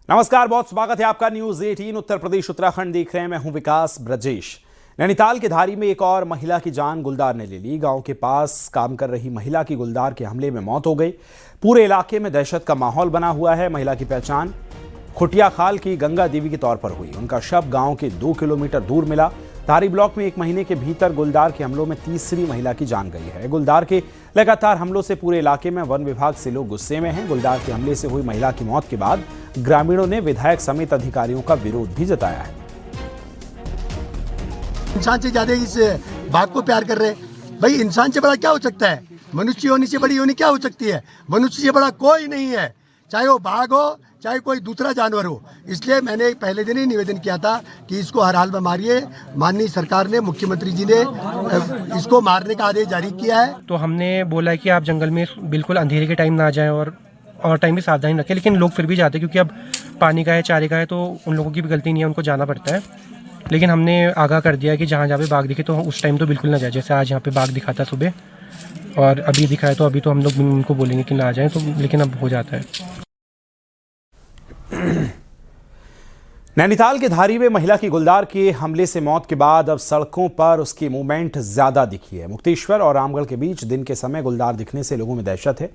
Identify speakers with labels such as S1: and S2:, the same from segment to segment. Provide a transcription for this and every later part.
S1: नमस्कार, बहुत स्वागत है आपका न्यूज 18 उत्तर प्रदेश उत्तराखंड देख रहे हैं। मैं हूं विकास ब्रजेश। नैनीताल के धारी में एक और महिला की जान गुलदार ने ले ली। गांव के पास काम कर रही महिला की गुलदार के हमले में मौत हो गई। पूरे इलाके में दहशत का माहौल बना हुआ है। महिला की पहचान खुटिया खाल की गंगा देवी के तौर पर हुई। उनका शव गांव के 2 किलोमीटर दूर मिला। धारी ब्लॉक में 1 महीने के भीतर गुलदार के हमलों में तीसरी महिला की जान गई है। गुलदार के लगातार हमलों से पूरे इलाके में वन विभाग से लोग गुस्से में हैं। गुलदार के हमले से हुई महिला की मौत के बाद ग्रामीणों ने विधायक समेत अधिकारियों का विरोध भी जताया है।
S2: इंसान से ज्यादा इस बाघ को प्यार कर रहे हैं। भाई इंसान से बड़ा क्या हो सकता है? मनुष्य होने से बड़ी होनी क्या हो सकती है? मनुष्य से बड़ा कोई नहीं है, चाहे वो बाघ हो चाहे कोई दूसरा जानवर हो। इसलिए मैंने पहले दिन ही निवेदन किया था कि इसको हर हाल में मारिए। माननीय सरकार ने, मुख्यमंत्री जी ने इसको मारने का आदेश जारी किया है।
S3: तो हमने बोला है कि आप जंगल में बिल्कुल अंधेरे के टाइम ना जाएं और टाइम भी सावधानी रखें, लेकिन लोग फिर भी जाते हैं क्योंकि अब पानी का है, चारे का है, तो उन लोगों की भी गलती नहीं है, उनको जाना पड़ता है। लेकिन हमने आगाह कर दिया है कि जहाँ जहाँ पे बाघ दिखे तो उस टाइम तो बिल्कुल ना जाए। जैसे आज यहाँ पे बाघ दिखा था सुबह और अभी दिखा है, तो अभी तो हम लोग उनको बोलेंगे कि ना जाएं, तो लेकिन अब हो जाता है।
S1: नैनीताल के धारी में महिला की गुलदार के हमले से मौत के बाद अब सड़कों पर उसकी मूवमेंट ज्यादा दिखी है। मुक्तेश्वर और रामगढ़ के बीच दिन के समय गुलदार दिखने से लोगों में दहशत है।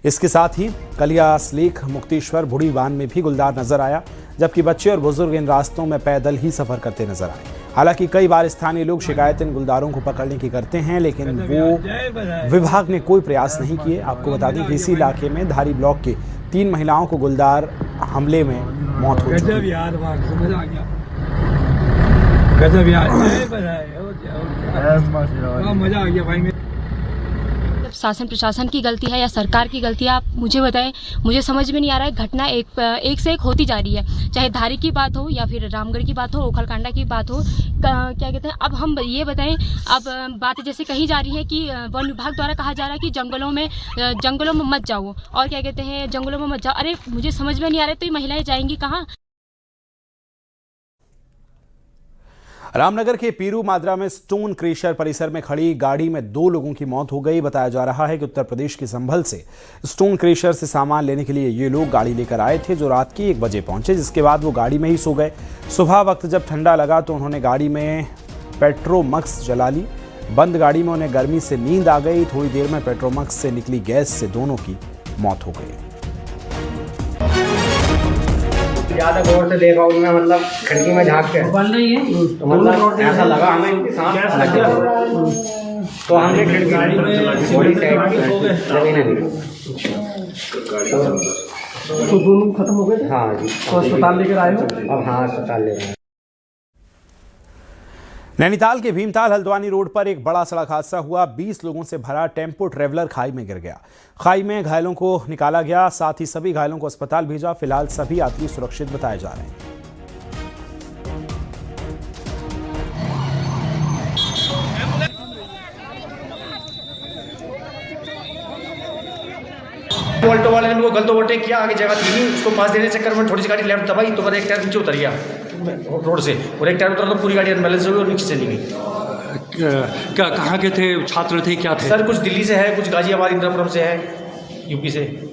S1: इसके साथ ही कलियासलेख, मुक्तेश्वर, बुढ़ीबान में भी गुलदार नजर आया, जबकि बच्चे और बुजुर्ग इन रास्तों में पैदल ही सफर करते नजर आए। हालांकि कई बार स्थानीय लोग शिकायत इन गुलदारों को पकड़ने की करते हैं, लेकिन वो विभाग ने कोई प्रयास नहीं किए। आपको बता दें कि इसी इलाके में धारी ब्लॉक के 3 महिलाओं को गुलदार हमले में मौत हो चुकी है।
S4: मजा आ गया भाई। शासन प्रशासन की गलती है या सरकार की गलती है, आप मुझे बताएं। मुझे समझ में नहीं आ रहा है। घटना एक से एक होती जा रही है, चाहे धारी की बात हो या फिर रामगढ़ की बात हो, ओखलकांडा की बात हो। क्या कहते हैं, अब हम ये बताएं। अब बात जैसे कही जा रही है कि वन विभाग द्वारा कहा जा रहा है कि जंगलों में मत जाओ, और क्या कहते हैं जंगलों में मत जाओ। अरे मुझे समझ में नहीं आ रहा है, तो ये महिलाएं जाएंगी कहाँ?
S1: रामनगर के पीरू माजरा में स्टोन क्रेशर परिसर में खड़ी गाड़ी में 2 लोगों की मौत हो गई। बताया जा रहा है कि उत्तर प्रदेश के संभल से स्टोन क्रेशर से सामान लेने के लिए ये लोग गाड़ी लेकर आए थे, जो रात के 1 बजे पहुंचे, जिसके बाद वो गाड़ी में ही सो गए। सुबह वक्त जब ठंडा लगा तो उन्होंने गाड़ी में पेट्रोमक्स जला ली। बंद गाड़ी में उन्हें गर्मी से नींद आ गई। थोड़ी देर में पेट्रोमक्स से निकली गैस से दोनों की मौत हो गई।
S5: ज्यादा गौर से देखा उन्होंने, मतलब खिड़की में झांक के बंद नहीं है, तो मतलब ऐसा लगा हमें इनकी सांस लग गई, तो हमने खिड़की में बॉडी साइड की जमीन है।
S3: तो दोनों खत्म हो गए?
S5: हाँ जी।
S3: तो अस्पताल लेकर आए हो?
S5: अब हाँ, अस्पताल ले गए।
S1: नैनीताल के भीमताल हल्द्वानी रोड पर एक बड़ा सड़क हादसा हुआ। 20 लोगों से भरा टेम्पो ट्रेवलर खाई में गिर गया। खाई में घायलों को निकाला गया, साथ ही सभी घायलों को अस्पताल भेजा। फिलहाल सभी यात्री सुरक्षित बताए जा रहे हैं।
S6: ऑल्टो वाले ने गलत ओवरटेक किया, आगे जगह थी नहीं, उसको पास देने के चक्कर में थोड़ी सी गाड़ी लेफ्ट दबाई तो एक टायर नीचे उतर गया रोड से, और एक टायर उतरा तो पूरी गाड़ी अनबैलेंस हो गई और नीचे चली गई।
S7: क्या कहाँ के थे? छात्र थे? क्या थे?
S6: सर कुछ दिल्ली से है, कुछ गाजियाबाद इंद्रपुरम से है, यूपी से।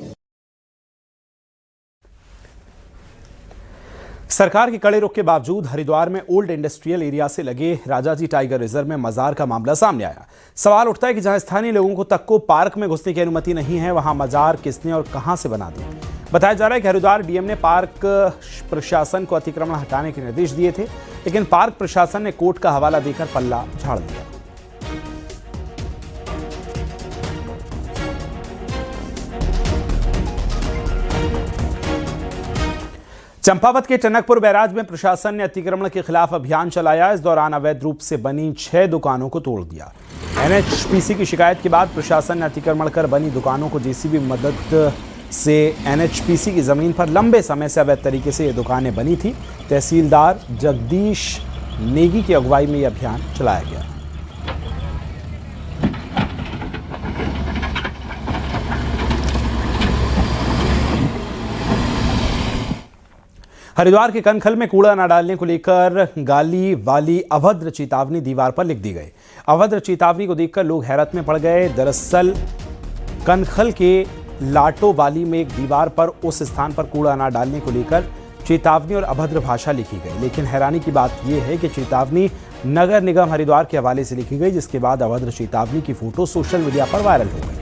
S1: सरकार के कड़े रुख के बावजूद हरिद्वार में ओल्ड इंडस्ट्रियल एरिया से लगे राजाजी टाइगर रिजर्व में मजार का मामला सामने आया। सवाल उठता है कि जहां स्थानीय लोगों को तक को पार्क में घुसने की अनुमति नहीं है, वहां मजार किसने और कहां से बना दिया। बताया जा रहा है कि हरिद्वार डीएम ने पार्क प्रशासन को अतिक्रमण हटाने के निर्देश दिए थे, लेकिन पार्क प्रशासन ने कोर्ट का हवाला देकर पल्ला झाड़ दिया। चंपावत के टनकपुर बैराज में प्रशासन ने अतिक्रमण के खिलाफ अभियान चलाया। इस दौरान अवैध रूप से बनी 6 दुकानों को तोड़ दिया। एनएचपीसी की शिकायत के बाद प्रशासन ने अतिक्रमण कर बनी दुकानों को जेसीबी मदद से एनएचपीसी की जमीन पर लंबे समय से अवैध तरीके से ये दुकानें बनी थी। तहसीलदार जगदीश नेगी की अगुवाई में यह अभियान चलाया गया। हरिद्वार के कनखल में कूड़ा न डालने को लेकर गाली वाली अभद्र चेतावनी दीवार पर लिख दी गई। अभद्र चेतावनी को देखकर लोग हैरत में पड़ गए। दरअसल कनखल के लाटो वाली में एक दीवार पर उस स्थान पर कूड़ा न डालने को लेकर चेतावनी और अभद्र भाषा लिखी गई। लेकिन हैरानी की बात यह है कि चेतावनी नगर निगम हरिद्वार के हवाले से लिखी गई, जिसके बाद अभद्र चेतावनी की फोटो सोशल मीडिया पर वायरल हो गई।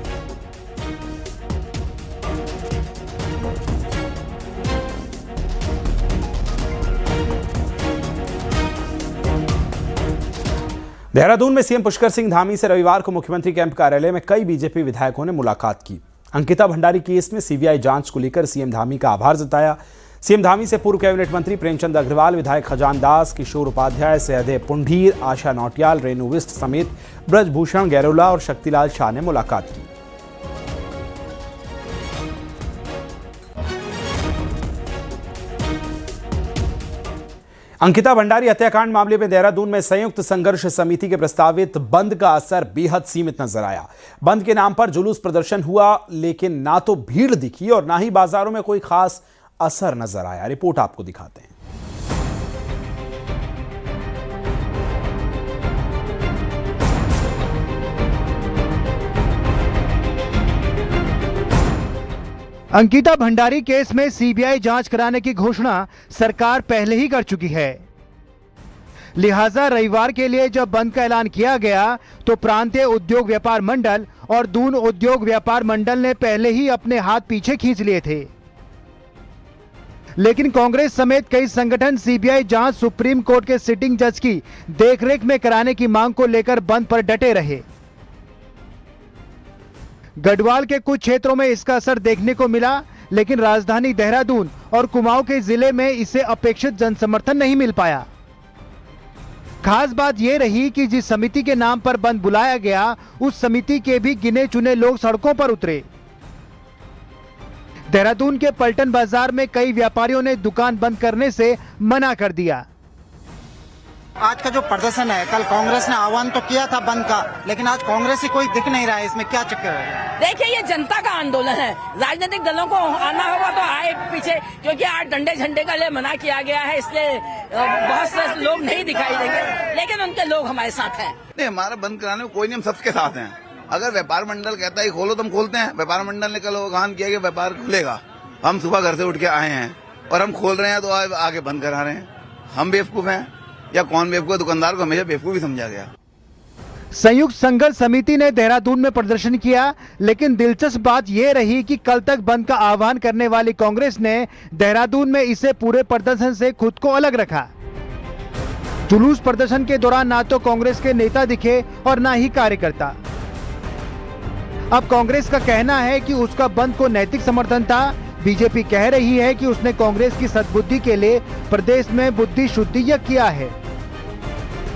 S1: देहरादून में सीएम पुष्कर सिंह धामी से रविवार को मुख्यमंत्री कैंप कार्यालय में कई बीजेपी विधायकों ने मुलाकात की। अंकिता भंडारी केस में सीबीआई जांच को लेकर सीएम धामी का आभार जताया। सीएम धामी से पूर्व कैबिनेट मंत्री प्रेमचंद अग्रवाल, विधायक खजान दास, किशोर उपाध्याय, सहदेव पुंडीर, आशा नौटियाल, रेणु विस्ट समेत ब्रजभूषण गैरोला और शक्तिलाल शाह ने मुलाकात की। अंकिता भंडारी हत्याकांड मामले में देहरादून में संयुक्त संघर्ष समिति के प्रस्तावित बंद का असर बेहद सीमित नजर आया। बंद के नाम पर जुलूस प्रदर्शन हुआ, लेकिन ना तो भीड़ दिखी और ना ही बाजारों में कोई खास असर नजर आया। रिपोर्ट आपको दिखाते हैं।
S8: अंकिता भंडारी केस में सीबीआई जांच कराने की घोषणा सरकार पहले ही कर चुकी है। लिहाजा रविवार के लिए जब बंद का ऐलान किया गया तो प्रांतीय उद्योग व्यापार मंडल और दून उद्योग व्यापार मंडल ने पहले ही अपने हाथ पीछे खींच लिए थे। लेकिन कांग्रेस समेत कई संगठन सीबीआई जांच सुप्रीम कोर्ट के सिटिंग जज की देखरेख में कराने की मांग को लेकर बंद पर डटे रहे। गढ़वाल के कुछ क्षेत्रों में इसका असर देखने को मिला, लेकिन राजधानी देहरादून और कुमाऊं के जिले में इसे अपेक्षित जनसमर्थन नहीं मिल पाया। खास बात यह रही कि जिस समिति के नाम पर बंद बुलाया गया, उस समिति के भी गिने चुने लोग सड़कों पर उतरे। देहरादून के पलटन बाजार में कई व्यापारियों ने दुकान बंद करने से मना कर दिया।
S9: आज का जो प्रदर्शन है, कल कांग्रेस ने आह्वान तो किया था बंद का, लेकिन आज कांग्रेस ही कोई दिख नहीं रहा है। इसमें क्या चक्कर है?
S10: देखिए, ये जनता का आंदोलन है। राजनीतिक दलों को आना होगा तो आए पीछे, क्योंकि आज डंडे झंडे का लिए मना किया गया है, इसलिए बहुत से लोग नहीं दिखाई देंगे, लेकिन उनके लोग हमारे साथ हैं।
S11: नहीं, हमारा बंद कराने में कोई नहीं, हम सबके साथ हैं। अगर व्यापार मंडल कहता है खोलो तो हम खोलते हैं। व्यापार मंडल ने कल आह्वान किया कि व्यापार खुलेगा, हम सुबह घर से उठ के आए हैं और हम खोल रहे हैं, तो आगे बंद करा रहे हैं। हम बेवकूफ हैं या कौन बेवकूफ? दुकानदार को हमेशा बेवकूफ ही समझा गया।
S8: संयुक्त संघर्ष समिति ने देहरादून में प्रदर्शन किया, लेकिन दिलचस्प बात यह रही कि कल तक बंद का आह्वान करने वाली कांग्रेस ने देहरादून में इसे पूरे प्रदर्शन से खुद को अलग रखा। जुलूस प्रदर्शन के दौरान ना तो कांग्रेस के नेता दिखे और ना ही कार्यकर्ता। अब कांग्रेस का कहना है कि उसका बंद को नैतिक समर्थन था। बीजेपी कह रही है कि उसने कांग्रेस की सद्बुद्धि के लिए प्रदेश में बुद्धि शुद्धि यज्ञ किया है।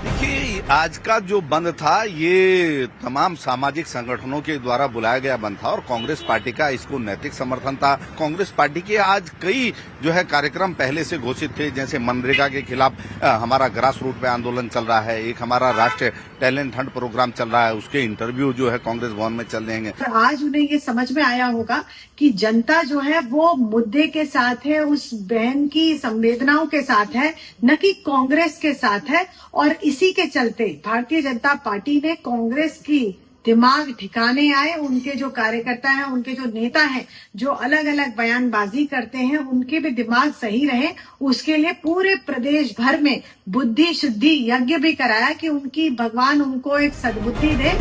S11: देखिए, आज का जो बंद था ये तमाम सामाजिक संगठनों के द्वारा बुलाया गया बंद था और कांग्रेस पार्टी का इसको नैतिक समर्थन था। कांग्रेस पार्टी के आज कई जो है कार्यक्रम पहले से घोषित थे, जैसे मनरेगा के खिलाफ हमारा ग्रास रूट पे आंदोलन चल रहा है, एक हमारा राष्ट्रीय टैलेंट हंट प्रोग्राम चल रहा है, उसके इंटरव्यू जो है कांग्रेस भवन में चल देंगे।
S12: आज उन्हें ये समझ में आया होगा कि जनता जो है वो मुद्दे के साथ है, उस बहन की संवेदनाओं के साथ है, न कि कांग्रेस के साथ है। और इसी के चलते भारतीय जनता पार्टी ने कांग्रेस की दिमाग ठिकाने आए, उनके जो कार्यकर्ता हैं, उनके जो नेता हैं, जो अलग अलग बयानबाजी करते हैं, उनके भी दिमाग सही रहे, उसके लिए पूरे प्रदेश भर में बुद्धि शुद्धि यज्ञ भी कराया कि उनकी भगवान उनको एक सद्बुद्धि दे।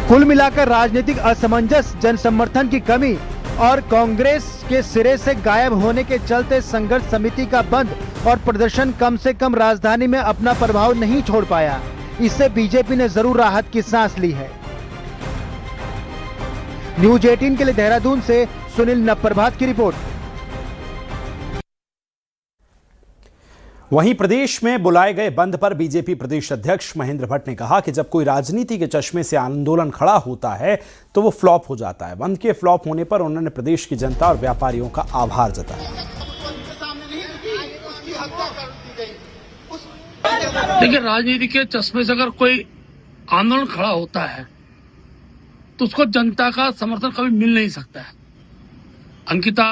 S8: कुल मिलाकर राजनीतिक असमंजस, जनसमर्थन की कमी और कांग्रेस के सिरे से गायब होने के चलते संघर्ष समिति का बंद और प्रदर्शन कम से कम राजधानी में अपना प्रभाव नहीं छोड़ पाया। इससे बीजेपी ने जरूर राहत की सांस ली है। न्यूज 18 के लिए देहरादून से सुनील नवप्रभात की रिपोर्ट।
S1: वहीं प्रदेश में बुलाए गए बंद पर बीजेपी प्रदेश अध्यक्ष महेंद्र भट्ट ने कहा कि जब कोई राजनीति के चश्मे से आंदोलन खड़ा होता है तो वो फ्लॉप हो जाता है। बंद के फ्लॉप होने पर उन्होंने प्रदेश की जनता और व्यापारियों का आभार जताया।
S13: देखिए, राजनीति के चश्मे से अगर कोई आंदोलन खड़ा होता है तो उसको जनता का समर्थन कभी मिल नहीं सकता है। अंकिता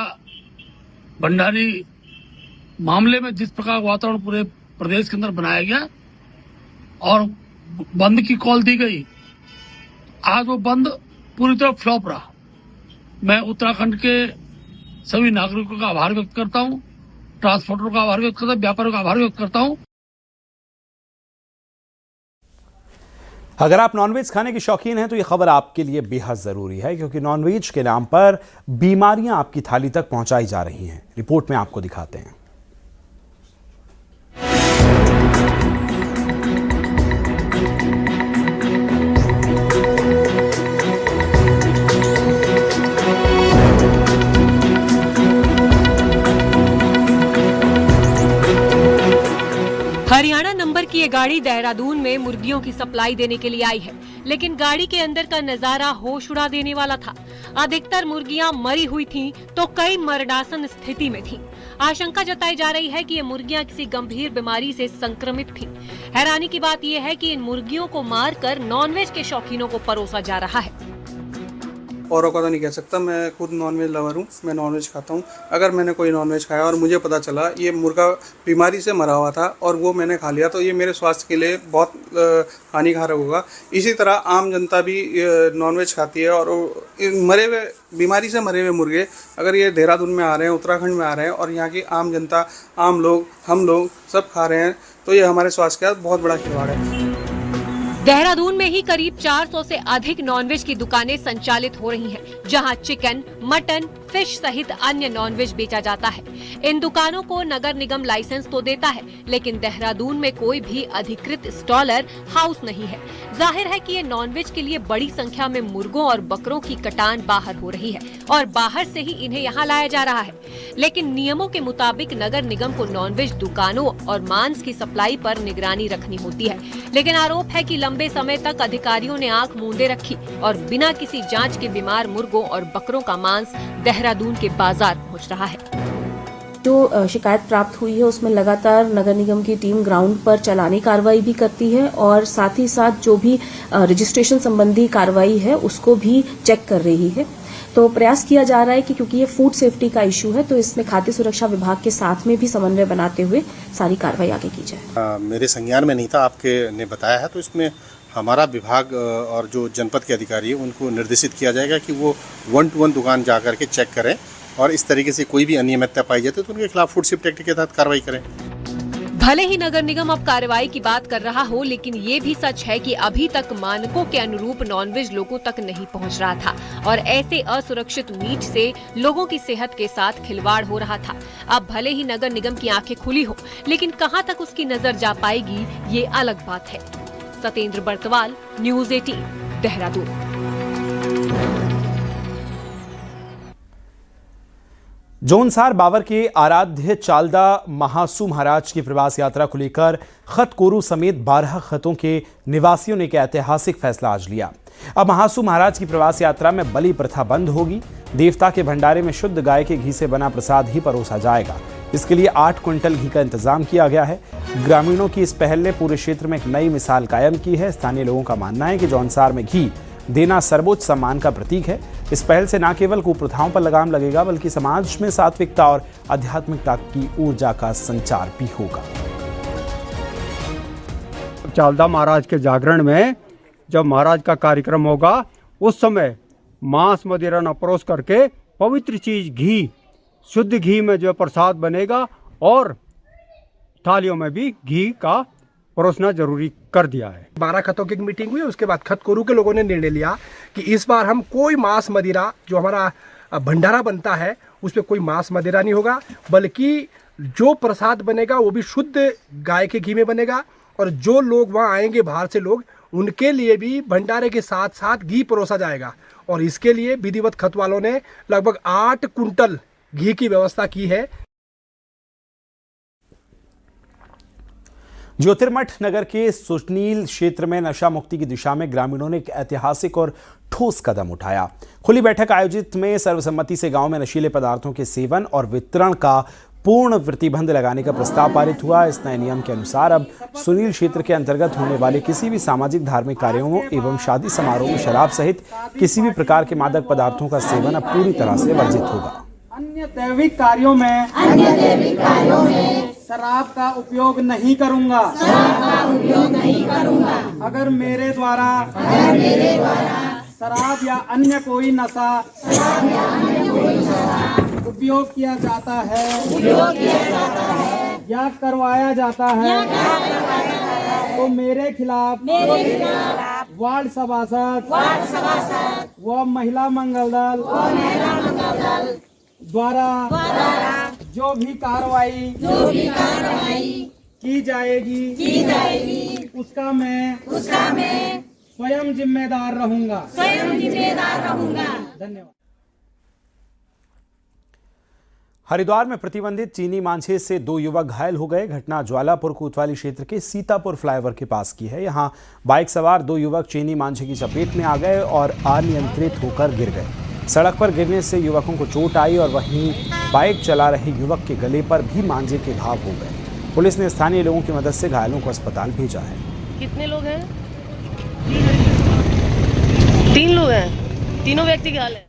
S13: भंडारी मामले में जिस प्रकार वातावरण पूरे प्रदेश के अंदर बनाया गया और बंद की कॉल दी गई, आज वो बंद पूरी तरह फ्लॉप रहा। मैं उत्तराखंड के सभी नागरिकों का आभार व्यक्त करता हूं ट्रांसपोर्टर का आभार व्यक्त करता हूँ, व्यापारियों का आभार व्यक्त करता हूँ।
S1: अगर आप नॉनवेज खाने के शौकीन हैं तो ये खबर आपके लिए बेहद ज़रूरी है, क्योंकि नॉनवेज के नाम पर बीमारियां आपकी थाली तक पहुंचाई जा रही हैं। रिपोर्ट में आपको दिखाते हैं।
S14: हरियाणा नंबर की ये गाड़ी देहरादून में मुर्गियों की सप्लाई देने के लिए आई है, लेकिन गाड़ी के अंदर का नजारा होश उड़ा देने वाला था। अधिकतर मुर्गियां मरी हुई थीं, तो कई मरणासन स्थिति में थीं। आशंका जताई जा रही है कि ये मुर्गियां किसी गंभीर बीमारी से संक्रमित थीं। हैरानी की बात यह है कि इन मुर्गियों को मारकर नॉनवेज के शौकीनों को परोसा जा रहा है।
S15: औरों का तो नहीं कह सकता, मैं खुद नॉनवेज लवर हूँ, मैं नॉनवेज खाता हूँ। अगर मैंने कोई नॉनवेज खाया और मुझे पता चला ये मुर्गा बीमारी से मरा हुआ था और वो मैंने खा लिया, तो ये मेरे स्वास्थ्य के लिए बहुत हानिकारक होगा। इसी तरह आम जनता भी नॉनवेज खाती है और मरे हुए बीमारी से मरे हुए मुर्गे अगर ये देहरादून में आ रहे हैं, उत्तराखंड में आ रहे हैं और यहाँ की आम जनता, आम लोग, हम लोग सब खा रहे हैं, तो ये हमारे स्वास्थ्य का बहुत बड़ा खिलवाड़ है।
S14: देहरादून में ही करीब 400 से अधिक नॉनवेज की दुकानें संचालित हो रही हैं, जहां चिकन, मटन, फिश सहित अन्य नॉनवेज बेचा जाता है। इन दुकानों को नगर निगम लाइसेंस तो देता है, लेकिन देहरादून में कोई भी अधिकृत स्टॉलर हाउस नहीं है। जाहिर है कि ये नॉनवेज के लिए बड़ी संख्या में मुर्गों और बकरों की कटान बाहर हो रही है और बाहर से ही इन्हें यहाँ लाया जा रहा है। लेकिन नियमों के मुताबिक नगर निगम को नॉनवेज दुकानों और मांस की सप्लाई पर निगरानी रखनी होती है, लेकिन आरोप है कि लंबे समय तक अधिकारियों ने आंख मूंदे रखी और बिना किसी जांच के बीमार मुर्गों और बकरों का मांस देहरादून के बाजार पहुंच रहा है।
S16: जो शिकायत प्राप्त हुई है उसमें लगातार नगर निगम की टीम ग्राउंड पर चालानी कार्रवाई भी करती है और साथ ही साथ जो भी रजिस्ट्रेशन संबंधी कार्रवाई है उसको भी चेक कर रही है। तो प्रयास किया जा रहा है कि क्योंकि ये फूड सेफ्टी का इशू है, तो इसमें खाद्य सुरक्षा विभाग के साथ में भी समन्वय बनाते हुए सारी कार्रवाई आगे की जाए।
S17: मेरे संज्ञान में नहीं था, आपके ने बताया है, तो इसमें हमारा विभाग और जो जनपद के अधिकारी है उनको निर्देशित किया जाएगा कि वो 1 to 1 दुकान जा करके चेक करें और इस तरीके से कोई भी अनियमितता पाई जाती है तो उनके खिलाफ फूड सेफ्टी एक्ट के तहत कार्रवाई करें।
S14: भले ही नगर निगम अब कार्रवाई की बात कर रहा हो, लेकिन ये भी सच है कि अभी तक मानकों के अनुरूप नॉनवेज लोगों तक नहीं पहुंच रहा था और ऐसे असुरक्षित मीट से लोगों की सेहत के साथ खिलवाड़ हो रहा था। अब भले ही नगर निगम की आंखें खुली हो, लेकिन कहां तक उसकी नजर जा पाएगी ये अलग बात है। सतेंद्र बर्तवाल, न्यूज़ 18, देहरादून।
S1: जोनसार बावर के आराध्य चालदा महासू महाराज की प्रवास यात्रा को लेकर खत कोरू समेत 12 खतों के निवासियों ने एक ऐतिहासिक फैसला आज लिया। अब महासू महाराज की प्रवास यात्रा में बलि प्रथा बंद होगी। देवता के भंडारे में शुद्ध गाय के घी से बना प्रसाद ही परोसा जाएगा। इसके लिए 8 क्विंटल घी का इंतजाम किया गया है। ग्रामीणों की इस पहल ने पूरे क्षेत्र में एक नई मिसाल कायम की है। स्थानीय लोगों का मानना है कि जौनसार में घी देना सर्वोच्च सम्मान का प्रतीक है। इस पहल से न केवल कुप्रथाओं पर लगाम लगेगा, बल्कि समाज में सात्विकता और आध्यात्मिकता की ऊर्जा का संचार भी होगा।
S18: चालदा महाराज के जागरण में जब महाराज का कार्यक्रम होगा, उस समय मांस मदिरा न परोस करके पवित्र चीज घी, शुद्ध घी में जो प्रसाद बनेगा और थालियों में भी घी का परोसना जरूरी कर दिया है।
S3: 12 खतों की मीटिंग हुई, उसके बाद खत कोरू के लोगों ने निर्णय लिया कि इस बार हम कोई मांस मदिरा, जो हमारा भंडारा बनता है उस पर कोई मांस मदिरा नहीं होगा, बल्कि जो प्रसाद बनेगा वो भी शुद्ध गाय के घी में बनेगा और जो लोग वहाँ आएंगे बाहर से लोग, उनके लिए भी भंडारे के साथ साथ घी परोसा जाएगा। और इसके लिए विधिवत खत वालों ने लगभग 8 कुंटल घी की व्यवस्था की है।
S1: ज्योतिर्मठ नगर के सुनील क्षेत्र में नशा मुक्ति की दिशा में ग्रामीणों ने एक ऐतिहासिक और ठोस कदम उठाया। खुली बैठक आयोजित में सर्वसम्मति से गांव में नशीले पदार्थों के सेवन और वितरण का पूर्ण प्रतिबंध लगाने का प्रस्ताव पारित हुआ। इस नए नियम के अनुसार अब सुनील क्षेत्र के अंतर्गत होने वाले किसी भी सामाजिक धार्मिक कार्यों एवं शादी समारोह में शराब सहित किसी भी प्रकार के मादक पदार्थों का सेवन अब पूरी तरह से वर्जित होगा।
S19: अन्य दैविक कार्यों में शराब का उपयोग नहीं करूंगा। अगर मेरे द्वारा शराब या अन्य कोई नशा उपयोग किया जाता है या करवाया जाता है तो मेरे खिलाफ वार्ड सभासद व महिला मंगल दल द्वारा जो भी कार्रवाई की जाएगी उसका मैं स्वयं जिम्मेदार रहूंगा। धन्यवाद।
S1: हरिद्वार में प्रतिबंधित चीनी मांझे से 2 युवक घायल हो गए। घटना ज्वालापुर कोतवाली क्षेत्र के सीतापुर फ्लाईओवर के पास की है। यहां बाइक सवार 2 युवक चीनी मांझे की चपेट में आ गए और अनियंत्रित होकर गिर गए। सड़क पर गिरने से युवकों को चोट आई और वहीं बाइक चला रहे युवक के गले पर भी मांझे के घाव हो गए। पुलिस ने स्थानीय लोगों की मदद से घायलों को अस्पताल भेजा है।
S20: कितने लोग हैं? 3 लोग हैं। तीनों व्यक्ति घायल हैं।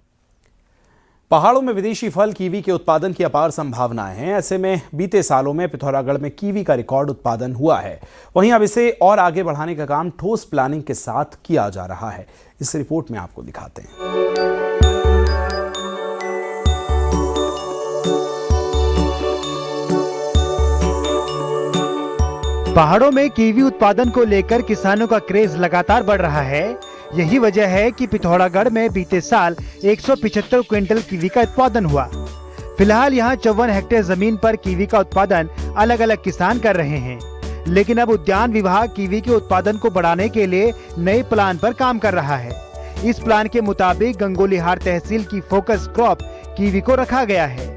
S1: पहाड़ों में विदेशी फल कीवी के उत्पादन की अपार संभावनाएं हैं। ऐसे में बीते सालों में पिथौरागढ़ में कीवी का रिकॉर्ड उत्पादन हुआ है। वहीं अब इसे और आगे बढ़ाने का काम ठोस प्लानिंग के साथ किया जा रहा है। इस रिपोर्ट में आपको दिखाते हैं।
S8: पहाड़ों में कीवी उत्पादन को लेकर किसानों का क्रेज लगातार बढ़ रहा है। यही वजह है कि पिथौरागढ़ में बीते साल 175 क्विंटल कीवी का उत्पादन हुआ। फिलहाल यहां 54 हेक्टेयर जमीन पर कीवी का उत्पादन अलग अलग किसान कर रहे हैं, लेकिन अब उद्यान विभाग कीवी के उत्पादन को बढ़ाने के लिए नए प्लान पर काम कर रहा है। इस प्लान के मुताबिक गंगोलीहार तहसील की फोकस क्रॉप कीवी को रखा गया है।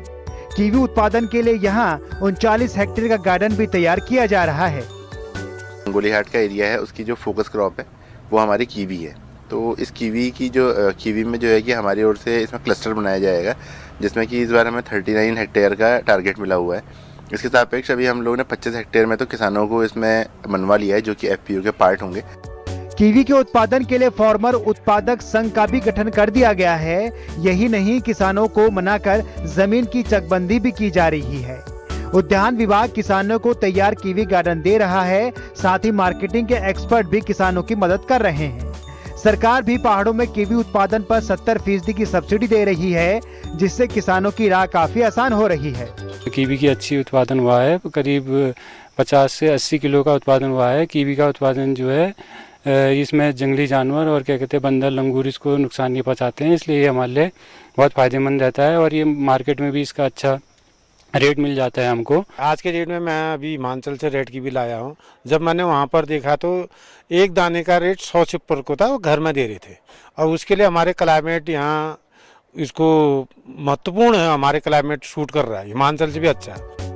S8: कीवी उत्पादन के लिए यहाँ 39 हेक्टेयर का गार्डन भी तैयार किया जा रहा है।
S21: गंगोलीहाट का एरिया है, उसकी जो फोकस क्रॉप है वो हमारी कीवी है। तो इस कीवी में जो है कि हमारी ओर से इसमें क्लस्टर बनाया जाएगा, जिसमें कि इस बार हमें 39 हेक्टेयर का टारगेट मिला हुआ है। इसके सापेक्ष अभी हम लोगों ने 25 हेक्टेयर में तो किसानों को इसमें मनवा लिया है, जो कि एफपीओ के पार्ट होंगे।
S8: कीवी के उत्पादन के लिए फार्मर उत्पादक संघ का भी गठन कर दिया गया है। यही नहीं, किसानों को मनाकर जमीन की चकबंदी भी की जा रही है। उद्यान विभाग किसानों को तैयार कीवी गार्डन दे रहा है, साथ ही मार्केटिंग के एक्सपर्ट भी किसानों की मदद कर रहे हैं। सरकार भी पहाड़ों में कीवी उत्पादन पर 70% की सब्सिडी दे रही है, जिससे किसानों की राह काफी आसान हो रही है।
S22: कीवी की अच्छी उत्पादन हुआ है, करीब 50 से 80 किलो का उत्पादन हुआ है। कीवी का उत्पादन जो है इसमें जंगली जानवर और क्या कहते हैं बंदर, लंगूर इसको नुकसान नहीं पहुंचाते हैं, इसलिए ये हमारे लिए बहुत फायदेमंद रहता है और ये मार्केट में भी इसका अच्छा रेट मिल जाता है हमको।
S23: आज के डेट में मैं अभी हिमाचल से रेड कीवी लाया हूँ। जब मैंने वहाँ पर देखा तो एक दाने का रेट 100 से ऊपर को था, वो घर में दे रहे थे। और उसके लिए हमारे क्लाइमेट यहाँ इसको महत्वपूर्ण है, हमारे क्लाइमेट शूट कर रहा है, हिमाचल से भी अच्छा है।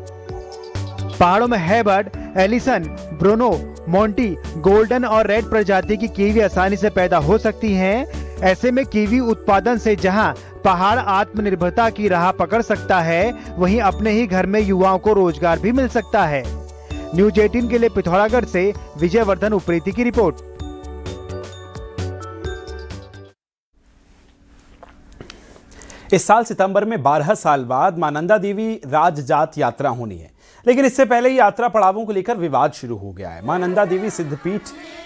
S8: पहाड़ों में हैबर्ड, एलिसन, ब्रोनो, मोंटी, गोल्डन और रेड प्रजाति की कीवी आसानी से पैदा हो सकती हैं। ऐसे में कीवी उत्पादन से जहां पहाड़ आत्मनिर्भरता की राह पकड़ सकता है, वहीं अपने ही घर में युवाओं को रोजगार भी मिल सकता है। न्यूज 18 के लिए पिथौरागढ़ से विजयवर्धन उप्रेती की रिपोर्ट।
S1: इस साल सितंबर में 12 साल बाद मां नंदा देवी राजजात यात्रा होनी है, लेकिन इससे पहले ही यात्रा पड़ावों को लेकर विवाद शुरू हो गया है। मां नंदा देवी सिद्धपीठ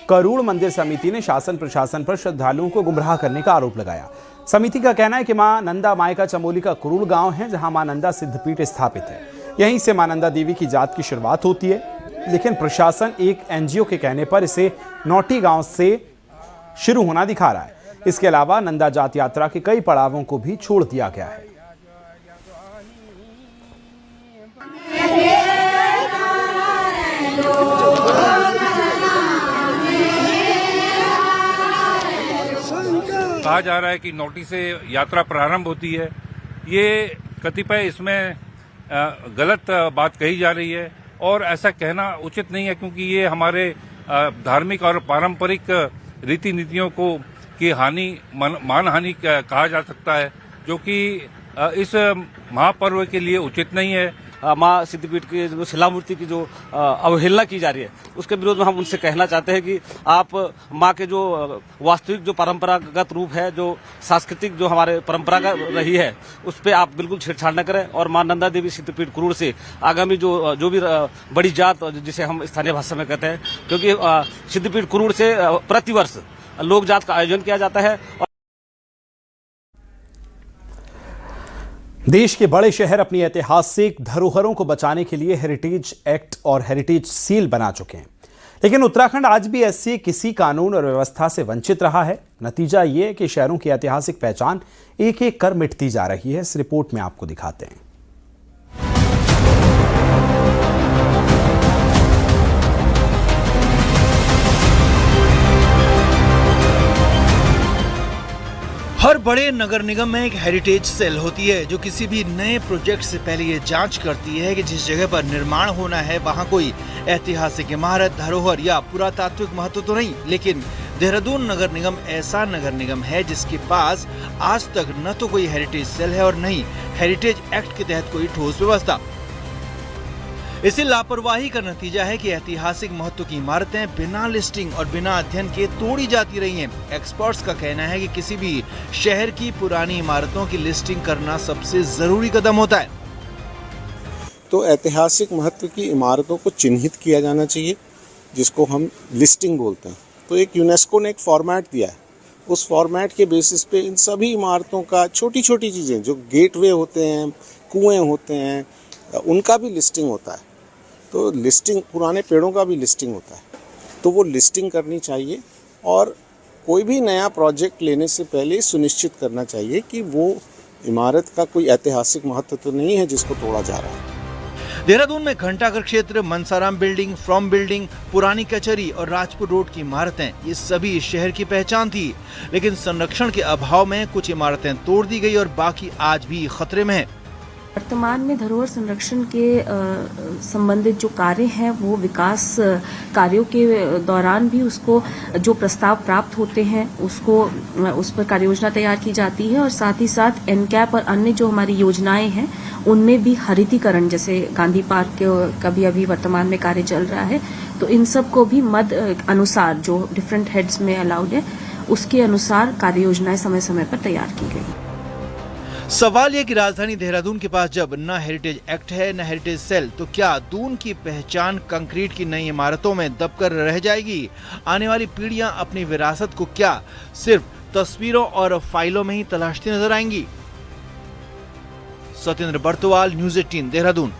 S1: करूड़ मंदिर समिति ने शासन प्रशासन पर श्रद्धालुओं को गुमराह करने का आरोप लगाया। समिति का कहना है कि मां नंदा मायका चमोली का करूड़ गांव है, जहां मां नंदा सिद्धपीठ स्थापित है। यहीं से मां नंदा देवी की जात की शुरुआत होती है, लेकिन प्रशासन एक एनजीओ के कहने पर इसे नौटी गांव से शुरू होना दिखा रहा है। इसके अलावा नंदा जात यात्रा के कई पड़ावों को भी छोड़ दिया गया है।
S24: कहा जा रहा है कि नौटी से यात्रा प्रारंभ होती है। ये कतिपय इसमें गलत बात कही जा रही है और ऐसा कहना उचित नहीं है, क्योंकि ये हमारे धार्मिक और पारंपरिक रीति नीतियों को की हानि, मानहानि कहा जा सकता है, जो कि इस महापर्व के लिए उचित नहीं है।
S25: माँ सिद्धपीठ की जो शिलामूर्ति की जो अवहेलना की जा रही है, उसके विरोध में हम उनसे कहना चाहते हैं कि आप माँ के जो वास्तविक जो परंपरागत रूप है, जो सांस्कृतिक जो हमारे परंपरा रही है, उस पर आप बिल्कुल छेड़छाड़ न करें और माँ नंदा देवी सिद्धपीठ करूड़ से आगामी जो भी बड़ी जात, जिसे हम स्थानीय भाषा में कहते हैं, क्योंकि सिद्धपीठ करूड़ से प्रतिवर्ष लोक जात का आयोजन किया जाता है।
S1: देश के बड़े शहर अपनी ऐतिहासिक धरोहरों को बचाने के लिए हेरिटेज एक्ट और हेरिटेज सील बना चुके हैं, लेकिन उत्तराखंड आज भी ऐसे किसी कानून और व्यवस्था से वंचित रहा है। नतीजा ये है कि शहरों की ऐतिहासिक पहचान एक एक कर मिटती जा रही है। इस रिपोर्ट में आपको दिखाते हैं।
S2: हर बड़े नगर निगम में एक हेरिटेज सेल होती है जो किसी भी नए प्रोजेक्ट से पहले ये जांच करती है कि जिस जगह पर निर्माण होना है वहाँ कोई ऐतिहासिक इमारत, धरोहर या पुरातात्विक महत्व तो नहीं। लेकिन देहरादून नगर निगम ऐसा नगर निगम है जिसके पास आज तक न तो कोई हेरिटेज सेल है और न ही हेरिटेज एक्ट के तहत कोई ठोस व्यवस्था। इसी लापरवाही का नतीजा है कि ऐतिहासिक महत्व की इमारतें बिना लिस्टिंग और बिना अध्ययन के तोड़ी जाती रही हैं। एक्सपर्ट्स का कहना है कि किसी भी शहर की पुरानी इमारतों की लिस्टिंग करना सबसे जरूरी कदम होता है।
S17: तो ऐतिहासिक महत्व की इमारतों को चिन्हित किया जाना चाहिए, जिसको हम लिस्टिंग बोलते हैं। तो एक यूनेस्को ने एक फॉर्मेट दिया है, उस फॉर्मेट के बेसिस पे इन सभी इमारतों का छोटी छोटी चीज़ें जो गेटवे होते हैं, कुएं होते हैं, उनका भी लिस्टिंग होता है। तो लिस्टिंग, पुराने पेड़ों का भी लिस्टिंग होता है, तो वो लिस्टिंग करनी चाहिए। और कोई भी नया प्रोजेक्ट लेने से पहले सुनिश्चित करना चाहिए कि वो इमारत का कोई ऐतिहासिक महत्व तो नहीं है जिसको तोड़ा जा रहा है।
S2: देहरादून में घंटाघर क्षेत्र, मनसाराम बिल्डिंग, फ्रॉम बिल्डिंग, पुरानी कचहरी और राजपुर रोड की इमारतें, ये सभी शहर की पहचान थी। लेकिन संरक्षण के अभाव में कुछ इमारतें तोड़ दी गई और बाकी आज भी खतरे में है।
S16: वर्तमान में धरोहर संरक्षण के संबंधित जो कार्य हैं वो विकास कार्यों के दौरान भी उसको जो प्रस्ताव प्राप्त होते हैं उसको उस पर कार्य योजना तैयार की जाती है और साथ ही साथ एनकैप और अन्य जो हमारी योजनाएं हैं उनमें भी हरितीकरण, जैसे गांधी पार्क का भी अभी वर्तमान में कार्य चल रहा है, तो इन सब को भी मद अनुसार जो डिफरेंट हेड्स में अलाउड है उसके अनुसार कार्य योजनाएं समय समय पर तैयार की गई।
S2: सवाल यह कि राजधानी देहरादून के पास जब न हेरिटेज एक्ट है न हेरिटेज सेल, तो क्या दून की पहचान कंक्रीट की नई इमारतों में दबकर रह जाएगी? आने वाली पीढ़ियां अपनी विरासत को क्या सिर्फ तस्वीरों और फाइलों में ही तलाशती नजर आएंगी? सत्येंद्र बर्तवाल, न्यूज़ 18 देहरादून।